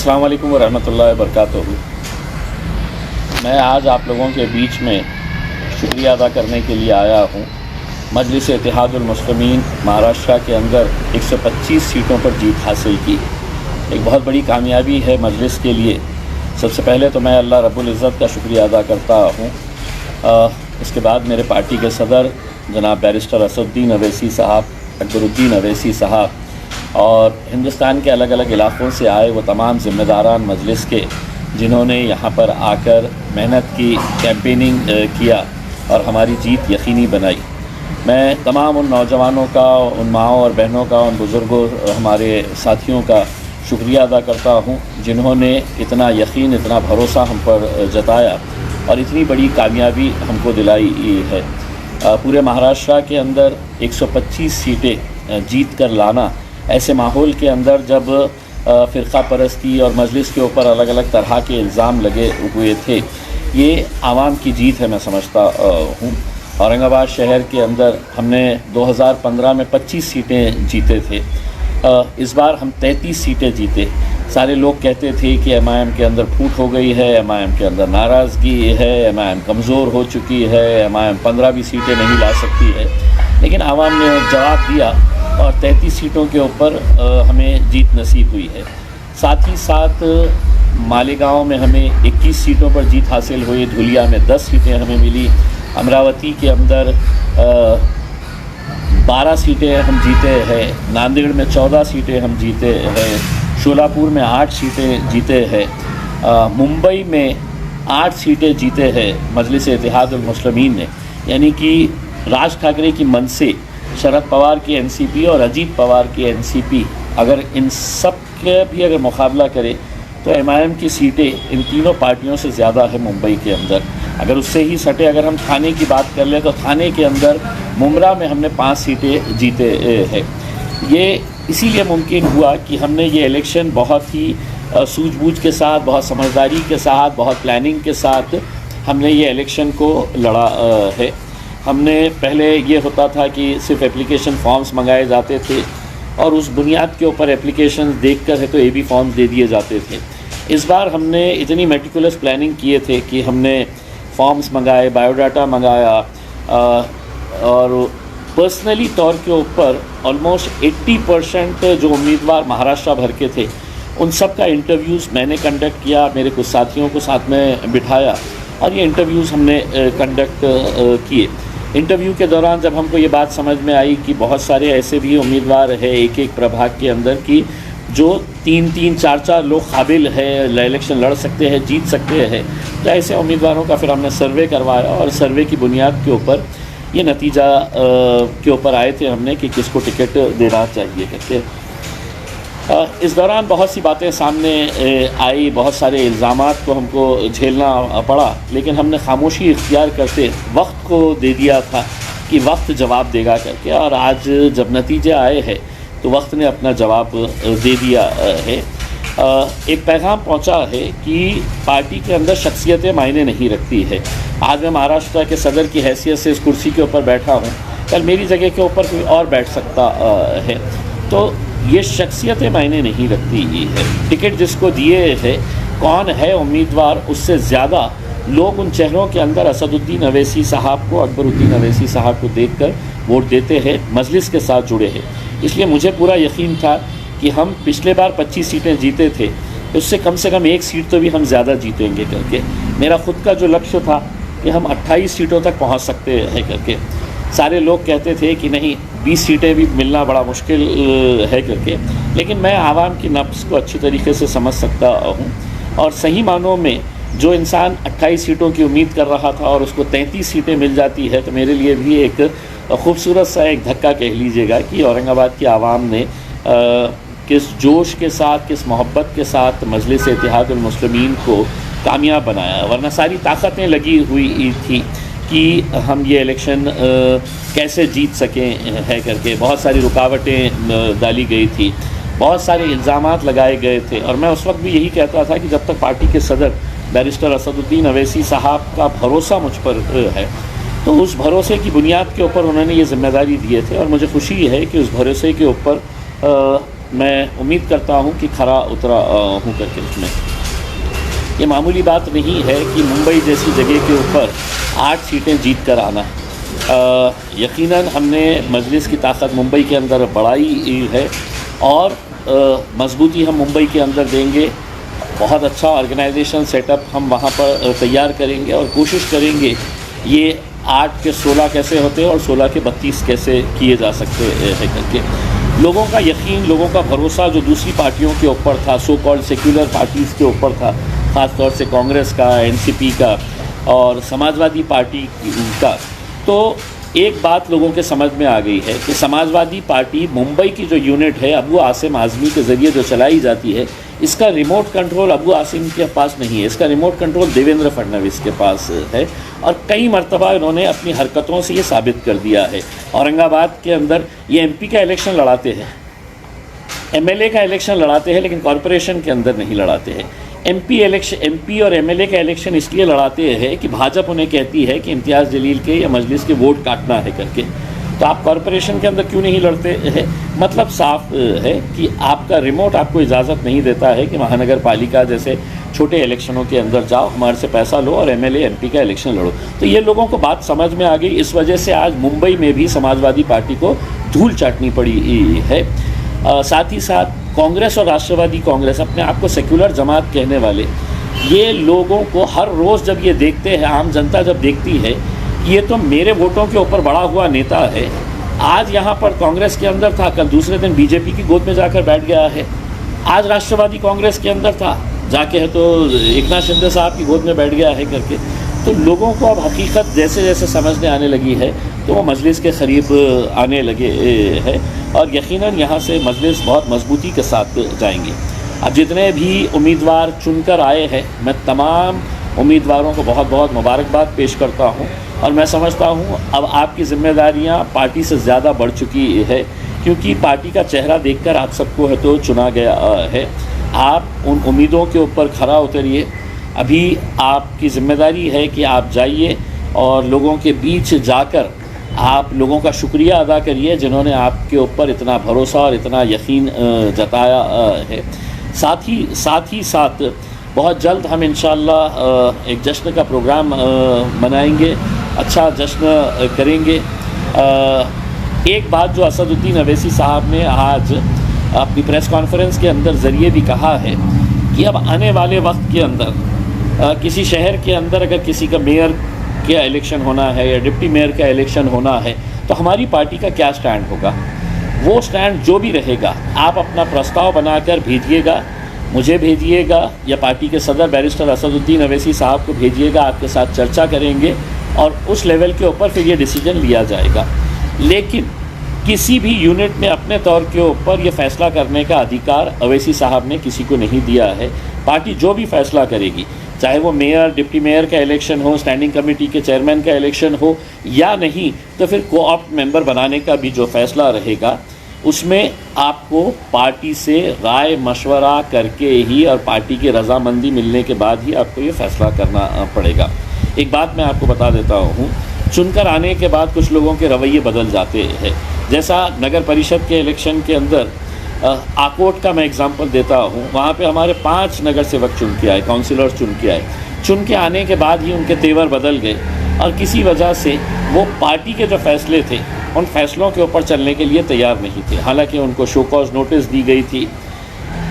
अस्सलाम वालेकुम वरहमतुल्लाहि वबरकातुहू। मैं आज आप लोगों के बीच में शुक्रिया अदा करने के लिए आया हूँ। मजलिस इत्तेहादुल मुस्लिमीन महाराष्ट्र के अंदर 125 सीटों पर जीत हासिल की, एक बहुत बड़ी कामयाबी है मजलिस के लिए। सबसे पहले तो मैं अल्लाह रब्बुल इज़्ज़त का शुक्रिया अदा करता हूँ। इसके बाद मेरे पार्टी के सदर जनाब बैरिस्टर असदुद्दीन अवैसी साहब, अकबरुद्दीन अवैसी साहब और हिंदुस्तान के अलग अलग इलाक़ों से आए वो तमाम ज़िम्मेदारान मजलिस के, जिन्होंने यहाँ पर आकर मेहनत की, कैंपेनिंग किया और हमारी जीत यकीनी बनाई। मैं तमाम उन नौजवानों का, उन माओं और बहनों का, उन बुज़ुर्गों, हमारे साथियों का शुक्रिया अदा करता हूँ जिन्होंने इतना यकीन, इतना भरोसा हम पर जताया और इतनी बड़ी कामयाबी हमको दिलाई है। पूरे महाराष्ट्र के अंदर 125 सीटें जीत कर लाना, ऐसे माहौल के अंदर जब फ़िरक़ा परस्ती और मजलिस के ऊपर अलग अलग तरह के इल्ज़ाम लगे हुए थे, ये आवाम की जीत है मैं समझता हूँ। औरंगाबाद शहर के अंदर हमने 2015 में 25 सीटें जीते थे, इस बार हम 33 सीटें जीते। सारे लोग कहते थे कि एमआईएम के अंदर फूट हो गई है, एमआईएम के अंदर नाराज़गी है, एमआईएम कमज़ोर हो चुकी है, एमआईएम 15 भी सीटें नहीं ला सकती है। लेकिन आवाम ने जवाब दिया और 33 सीटों के ऊपर हमें जीत नसीब हुई है। साथ ही साथ मालेगांव में हमें 21 सीटों पर जीत हासिल हुई, धुलिया में 10 सीटें हमें मिली, अमरावती के अंदर 12 सीटें हम जीते हैं, नांदेड़ में 14 सीटें हम जीते हैं, शोलापुर में 8 सीटें जीते हैं, मुंबई में 8 सीटें जीते हैं मजलिस इत्तेहादुल मुस्लिमीन ने। यानी कि राज ठाकरे की मन से, शरद पवार की एनसीपी और अजीत पवार की एनसीपी, अगर इन सब के भी अगर मुकाबला करे तो एमआईएम की सीटें इन तीनों पार्टियों से ज़्यादा है मुंबई के अंदर। अगर उससे ही सटे, अगर हम थाने की बात कर लें तो थाने के अंदर मुमरा में हमने 5 सीटें जीते हैं। ये इसीलिए मुमकिन हुआ कि हमने ये इलेक्शन बहुत ही सूझबूझ के साथ, बहुत समझदारी के साथ, बहुत प्लानिंग के साथ हमने ये इलेक्शन को लड़ा है। हमने पहले ये होता था कि सिर्फ एप्लीकेशन फॉर्म्स मंगाए जाते थे और उस बुनियाद के ऊपर एप्लीकेशन देखकर है तो एबी फॉर्म्स दे दिए जाते थे। इस बार हमने इतनी मेटिकुलस प्लानिंग किए थे कि हमने फॉर्म्स मंगाए, बायोडाटा मंगाया और पर्सनली तौर के ऊपर ऑलमोस्ट 80% जो उम्मीदवार महाराष्ट्र भर के थे उन सब का इंटरव्यूज़ मैंने कंडक्ट किया, मेरे कुछ साथियों को साथ में बिठाया और ये इंटरव्यूज़ हमने कंडक्ट किए। इंटरव्यू के दौरान जब हमको ये बात समझ में आई कि बहुत सारे ऐसे भी उम्मीदवार हैं एक एक प्रभाग के अंदर की जो 3-3, 4-4 लोग काबिल है, इलेक्शन लड़ सकते हैं, जीत सकते हैं, तो ऐसे उम्मीदवारों का फिर हमने सर्वे करवाया और सर्वे की बुनियाद के ऊपर ये नतीजा के ऊपर आए थे हमने कि किसको टिकट देना चाहिए करके। इस दौरान बहुत सी बातें सामने आई, बहुत सारे इल्ज़ामात को हमको झेलना पड़ा, लेकिन हमने खामोशी इख्तियार करते वक्त को दे दिया था कि वक्त जवाब देगा करके। और आज जब नतीजे आए हैं तो वक्त ने अपना जवाब दे दिया है। एक पैगाम पहुंचा है कि पार्टी के अंदर शख्सियतें मायने नहीं रखती है। आज मैं महाराष्ट्र के सदर की हैसियत से इस कुर्सी के ऊपर बैठा हूँ, कल मेरी जगह के ऊपर कोई और बैठ सकता है, तो ये शख्सियतें मायने नहीं रखती है। टिकट जिसको दिए है, कौन है उम्मीदवार, उससे ज़्यादा लोग उन चेहरों के अंदर असदुद्दीन अवैसी साहब को, अकबरुद्दीन अवैसी साहब को देखकर वोट देते हैं, मजलिस के साथ जुड़े हैं। इसलिए मुझे पूरा यकीन था कि हम पिछले बार 25 सीटें जीते थे, उससे कम से कम 1 सीट तो भी हम ज़्यादा जीतेंगे करके। मेरा ख़ुद का जो लक्ष्य था कि हम 28 सीटों तक पहुँच सकते हैं करके। सारे लोग कहते थे कि नहीं 20 सीटें भी मिलना बड़ा मुश्किल है करके, लेकिन मैं आवाम की नब्ज़ को अच्छी तरीके से समझ सकता हूँ और सही मानों में जो इंसान 28 सीटों की उम्मीद कर रहा था और उसको 33 सीटें मिल जाती है तो मेरे लिए भी एक खूबसूरत सा एक धक्का कह लीजिएगा कि औरंगाबाद की आवाम ने किस जोश के साथ, किस मोहब्बत के साथ मजलिस इत्तेहादुल मुस्लिमीन को कामयाब बनाया। वरना सारी ताकतें लगी हुई थी कि हम ये इलेक्शन कैसे जीत सकें है करके। बहुत सारी रुकावटें डाली गई थी, बहुत सारे इल्ज़ामात लगाए गए थे और मैं उस वक्त भी यही कहता था कि जब तक पार्टी के सदर बैरिस्टर असदुद्दीन अवैसी साहब का भरोसा मुझ पर है तो उस भरोसे की बुनियाद के ऊपर उन्होंने ये ज़िम्मेदारी दिए थे और मुझे खुशी है कि उस भरोसे के ऊपर मैं उम्मीद करता हूँ कि खरा उतरा हूँ करके उसमें। ये मामूली बात नहीं है कि मुंबई जैसी जगह के ऊपर 8 सीटें जीत कर आना। यकीनन हमने मजलिस की ताकत मुंबई के अंदर बढ़ाई है और मजबूती हम मुंबई के अंदर देंगे। बहुत अच्छा ऑर्गेनाइजेशन सेटअप हम वहाँ पर तैयार करेंगे और कोशिश करेंगे ये 8 के 16 कैसे होते हैं और 16 के 32 कैसे किए जा सकते हैं करके। लोगों का यकीन, लोगों का भरोसा जो दूसरी पार्टियों के ऊपर था, सो कॉल्ड सेक्युलर पार्टीज़ के ऊपर था, ख़ास तौर से कांग्रेस का, एनसीपी का और समाजवादी पार्टी का, तो एक बात लोगों के समझ में आ गई है कि समाजवादी पार्टी मुंबई की जो यूनिट है अबू आसिम आज़मी के ज़रिए जो चलाई जाती है, इसका रिमोट कंट्रोल अबू आसिम के पास नहीं है, इसका रिमोट कंट्रोल देवेंद्र फडणवीस के पास है। और कई मरतबा इन्होंने अपनी हरकतों से ये साबित कर दिया है। औरंगाबाद के अंदर ये एमपी का इलेक्शन लड़ाते हैं, एमएलए का इलेक्शन लड़ाते हैं, लेकिन कॉरपोरेशन के अंदर नहीं लड़ाते हैं। एमपी और एमएलए का इलेक्शन इसलिए लड़ाते हैं कि भाजपा उन्हें कहती है कि इम्तियाज़ जलील के या मजलिस के वोट काटना है करके। तो आप कॉरपोरेशन के अंदर क्यों नहीं लड़ते हैं? मतलब साफ है कि आपका रिमोट आपको इजाज़त नहीं देता है कि महानगर पालिका जैसे छोटे इलेक्शनों के अंदर जाओ, हमारे से पैसा लो और एमएलए एमपी का इलेक्शन लड़ो। तो ये लोगों को बात समझ में आ गई। इस वजह से आज मुंबई में भी समाजवादी पार्टी को धूल चाटनी पड़ी है। साथ ही साथ कांग्रेस और राष्ट्रवादी कांग्रेस, अपने आप को सेक्युलर जमात कहने वाले, ये लोगों को हर रोज़ जब ये देखते हैं, आम जनता जब देखती है कि ये तो मेरे वोटों के ऊपर बड़ा हुआ नेता है, आज यहाँ पर कांग्रेस के अंदर था, कल दूसरे दिन बीजेपी की गोद में जाकर बैठ गया है, आज राष्ट्रवादी कांग्रेस के अंदर था, जाके है तो एकनाथ शिंदे साहब की गोद में बैठ गया है करके। तो लोगों को अब हकीकत जैसे जैसे समझने आने लगी है तो वो मजलिस के करीब आने लगे है और यकीनन यहाँ से मजलिस बहुत मजबूती के साथ जाएंगे। अब जितने भी उम्मीदवार चुनकर आए हैं, मैं तमाम उम्मीदवारों को बहुत बहुत मुबारकबाद पेश करता हूँ और मैं समझता हूँ अब आपकी ज़िम्मेदारियाँ पार्टी से ज़्यादा बढ़ चुकी है, क्योंकि पार्टी का चेहरा देखकर आप सबको है तो चुना गया है। आप उन उम्मीदों के ऊपर खरा उतरिए। अभी आपकी ज़िम्मेदारी है कि आप जाइए और लोगों के बीच जाकर आप लोगों का शुक्रिया अदा करिए जिन्होंने आपके ऊपर इतना भरोसा और इतना यकीन जताया है। साथ ही साथ बहुत जल्द हम इंशाअल्लाह एक जश्न का प्रोग्राम मनाएंगे, अच्छा जश्न करेंगे। एक बात जो असदुद्दीन अवैसी साहब ने आज अपनी प्रेस कॉन्फ्रेंस के अंदर ज़रिए भी कहा है कि अब आने वाले वक्त के अंदर किसी शहर के अंदर अगर किसी का मेयर का इलेक्शन होना है या डिप्टी मेयर का इलेक्शन होना है तो हमारी पार्टी का क्या स्टैंड होगा, वो स्टैंड जो भी रहेगा आप अपना प्रस्ताव बनाकर भेजिएगा, मुझे भेजिएगा या पार्टी के सदर बैरिस्टर असदुद्दीन अवैसी साहब को भेजिएगा। आपके साथ चर्चा करेंगे और उस लेवल के ऊपर फिर ये डिसीजन लिया जाएगा। लेकिन किसी भी यूनिट में अपने तौर के ऊपर ये फ़ैसला करने का अधिकार अवैसी साहब ने किसी को नहीं दिया है। पार्टी जो भी फ़ैसला करेगी, चाहे वो मेयर, डिप्टी मेयर का इलेक्शन हो, स्टैंडिंग कमेटी के चेयरमैन का इलेक्शन हो या नहीं, तो फिर कोऑप्ट मेंबर बनाने का भी जो फ़ैसला रहेगा उसमें आपको पार्टी से राय मशवरा करके ही और पार्टी की रजामंदी मिलने के बाद ही आपको ये फ़ैसला करना पड़ेगा। एक बात मैं आपको बता देता हूँ, चुनकर आने के बाद कुछ लोगों के रवैये बदल जाते हैं। जैसा नगर परिषद के इलेक्शन के अंदर आकोट का मैं एग्जांपल देता हूँ, वहाँ पे हमारे 5 नगर सेवक चुन के आए, काउंसिलर्स चुन के आए। चुन के आने के बाद ही उनके तेवर बदल गए और किसी वजह से वो पार्टी के जो फैसले थे उन फैसलों के ऊपर चलने के लिए तैयार नहीं थे। हालांकि उनको शो कॉज नोटिस दी गई थी,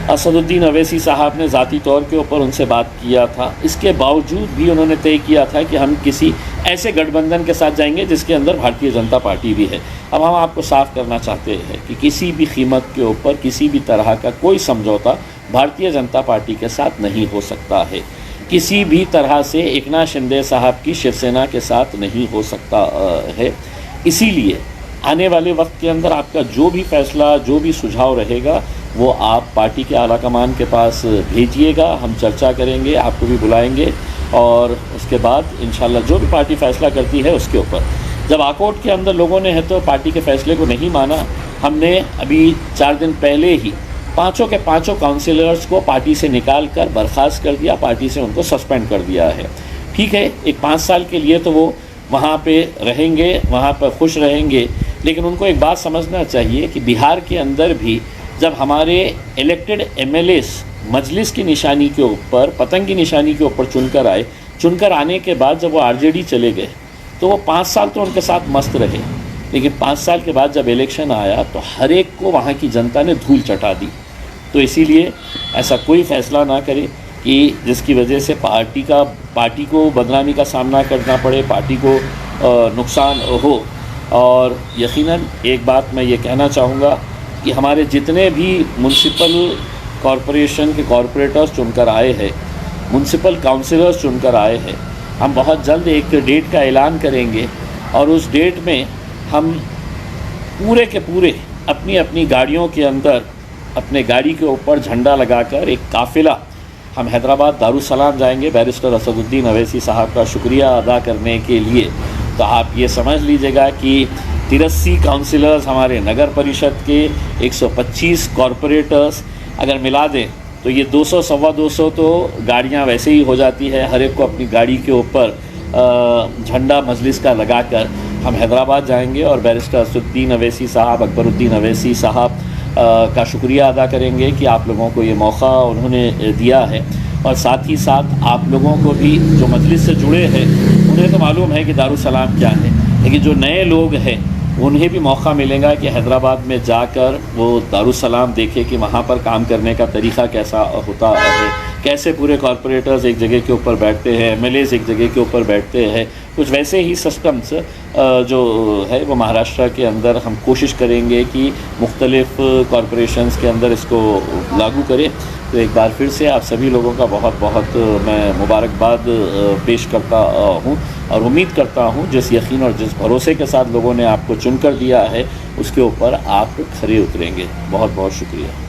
असदुद्दीन अवैसी साहब ने ज़ाती तौर के ऊपर उनसे बात किया था, इसके बावजूद भी उन्होंने तय किया था कि हम किसी ऐसे गठबंधन के साथ जाएंगे जिसके अंदर भारतीय जनता पार्टी भी है। अब हम आपको साफ करना चाहते हैं कि किसी भी कीमत के ऊपर किसी भी तरह का कोई समझौता भारतीय जनता पार्टी के साथ नहीं हो सकता है। किसी भी तरह से एकनाथ शिंदे साहब की शिवसेना के साथ नहीं हो सकता है। इसीलिए आने वाले वक्त के अंदर आपका जो भी फैसला, जो भी सुझाव रहेगा वो आप पार्टी के आला कमान के पास भेजिएगा, हम चर्चा करेंगे, आपको भी बुलाएंगे और उसके बाद इंशाल्लाह जो भी पार्टी फ़ैसला करती है उसके ऊपर। जब आकोट के अंदर लोगों ने है तो पार्टी के फ़ैसले को नहीं माना, हमने अभी 4 दिन पहले ही 5 के 5 काउंसिलर्स को पार्टी से निकाल कर बर्खास्त कर दिया, पार्टी से उनको सस्पेंड कर दिया है। ठीक है, एक 5 साल के लिए तो वो वहाँ पे रहेंगे, वहाँ पर खुश रहेंगे, लेकिन उनको एक बात समझना चाहिए कि बिहार के अंदर भी जब हमारे इलेक्टेड एमएलएस मजलिस की निशानी के ऊपर, पतंग की निशानी के ऊपर चुनकर आए, चुनकर आने के बाद जब वो आरजेडी चले गए तो वो 5 साल तो उनके साथ मस्त रहे, लेकिन 5 साल के बाद जब इलेक्शन आया तो हर एक को वहाँ की जनता ने धूल चटा दी। तो इसीलिए ऐसा कोई फ़ैसला ना करें कि जिसकी वजह से पार्टी को बदनामी का सामना करना पड़े, पार्टी को नुकसान हो। और यकीनन एक बात मैं ये कहना चाहूँगा कि हमारे जितने भी म्युनिसिपल कॉरपोरेशन के कॉरपोरेटर्स चुनकर आए हैं, म्युनिसिपल काउंसिलर्स चुनकर आए हैं, हम बहुत जल्द एक डेट का ऐलान करेंगे और उस डेट में हम पूरे के पूरे अपनी अपनी गाड़ियों के अंदर अपने गाड़ी के ऊपर झंडा लगाकर एक काफ़िला हम हैदराबाद दारुसलाम जाएंगे बैरिस्टर असदुद्दीन अवैसी साहब का शुक्रिया अदा करने के लिए। तो आप ये समझ लीजिएगा कि 83 काउंसिलर्स हमारे नगर परिषद के, 125 कॉरपोरेटर्स अगर मिला दें तो ये 200 सवा 200 तो गाड़ियाँ वैसे ही हो जाती है। हर एक को अपनी गाड़ी के ऊपर झंडा मजलिस का लगाकर हम हैदराबाद जाएंगे और बैरिस्टर असदुद्दीन अवैसी साहब, अकबरुद्दीन अवैसी साहब का शुक्रिया अदा करेंगे कि आप लोगों को ये मौका उन्होंने दिया है। और साथ ही साथ आप लोगों को भी जो मजलिस से जुड़े हैं उन्हें तो मालूम है कि दारुसलाम क्या है, लेकिन जो नए लोग हैं उन्हें भी मौका मिलेगा कि हैदराबाद में जाकर वो दारुसलाम देखें कि वहाँ पर काम करने का तरीक़ा कैसा होता है, कैसे पूरे कॉरपोरेटर्स एक जगह के ऊपर बैठते हैं, एमएलएस एक जगह के ऊपर बैठते हैं। कुछ वैसे ही सिस्टम्स जो है वो महाराष्ट्र के अंदर हम कोशिश करेंगे कि मुख्तलिफ़ कॉरपोरेशंस के अंदर इसको लागू करें। तो एक बार फिर से आप सभी लोगों का बहुत बहुत मैं मुबारकबाद पेश करता हूँ और उम्मीद करता हूँ जिस यकीन और जिस भरोसे के साथ लोगों ने आपको चुनकर दिया है उसके ऊपर आप खरे उतरेंगे। बहुत बहुत शुक्रिया।